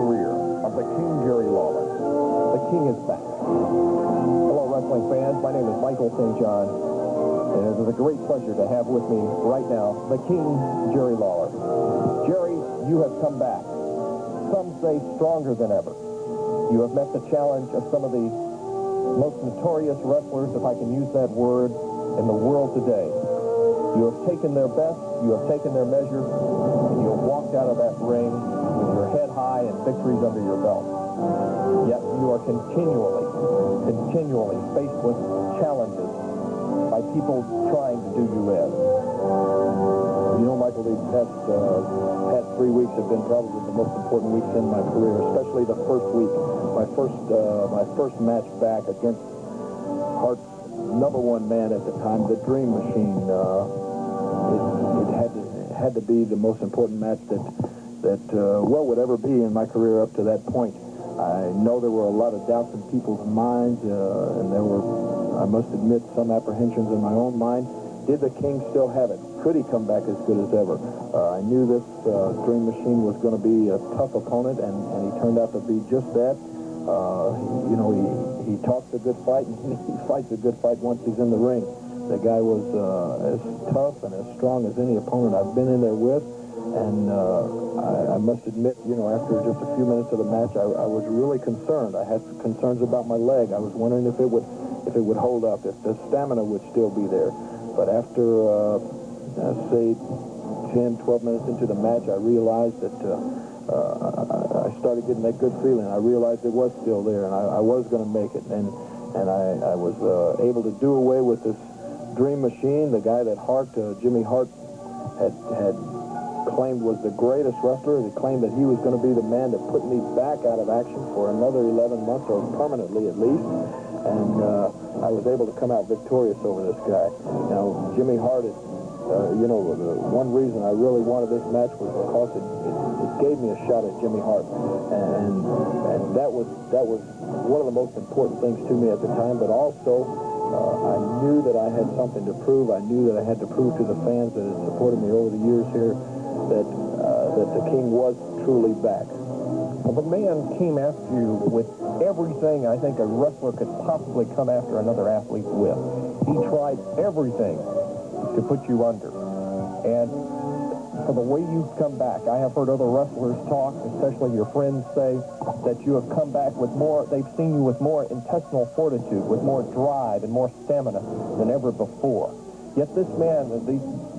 career of the King, Jerry Lawler. The King is back. Hello, wrestling fans. My name is Michael St. John, and it is a great pleasure to have with me right now the King, Jerry Lawler. Jerry, you have come back. Some say stronger than ever. You have met the challenge of some of the most notorious wrestlers, if I can use that word, in the world today. You have taken their best, you have taken their measure, and you have walked out of that ring with your head high and victories under your belt. Yet you are continually faced with challenges by people trying to do you in. You know, Michael, these past 3 weeks have been probably the most important weeks in my career, especially the first week. My first match back against Hart's #1 man at the time, the Dream Machine. It had to be the most important match that would ever be in my career up to that point. I know there were a lot of doubts in people's minds, and there were, I must admit, some apprehensions in my own mind. Did the King still have it? Could he come back as good as ever? I knew this Dream Machine was going to be a tough opponent, and he turned out to be just that. You know, he talks a good fight, and he fights a good fight once he's in the ring. The guy was as tough and as strong as any opponent I've been in there with. And I must admit, you know, after just a few minutes of the match, I was really concerned. I had concerns about my leg. I was wondering if it would hold up, if the stamina would still be there. But after, say, 10, 12 minutes into the match, I realized that I started getting that good feeling. I realized it was still there, and I was going to make it. And I was able to do away with this Dream Machine, the guy that Jimmy Hart, had claimed was the greatest wrestler. He claimed that he was going to be the man to put me back out of action for another 11 months, or permanently at least. And I was able to come out victorious over this guy. Now, Jimmy Hart, you know, the one reason I really wanted this match was because it gave me a shot at Jimmy Hart. And that was one of the most important things to me at the time, but also I knew that I had something to prove. I knew that I had to prove to the fans that had supported me over the years here that the King was truly back. Well, the man came after you with everything I think a wrestler could possibly come after another athlete with. He tried everything to put you under. And for the way you've come back, I have heard other wrestlers talk, especially your friends say, that you have come back with more, they've seen you with more intestinal fortitude, with more drive and more stamina than ever before. Yet this man,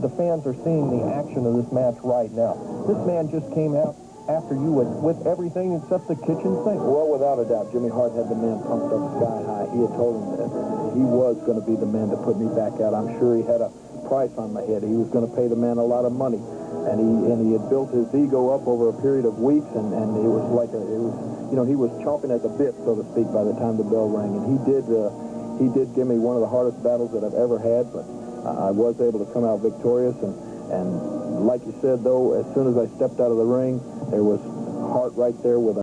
the fans are seeing the action of this match right now. This man just came out after you with everything except the kitchen sink. Well, without a doubt, Jimmy Hart had the man pumped up sky high. He had told him that he was going to be the man to put me back out. I'm sure he had a price on my head. He was going to pay the man a lot of money. And he had built his ego up over a period of weeks, and it was like you know, he was chomping at the bit, so to speak, by the time the bell rang. And he did give me one of the hardest battles that I've ever had, but I was able to come out victorious. And like you said, though, as soon as I stepped out of the ring, there was Hart right there with a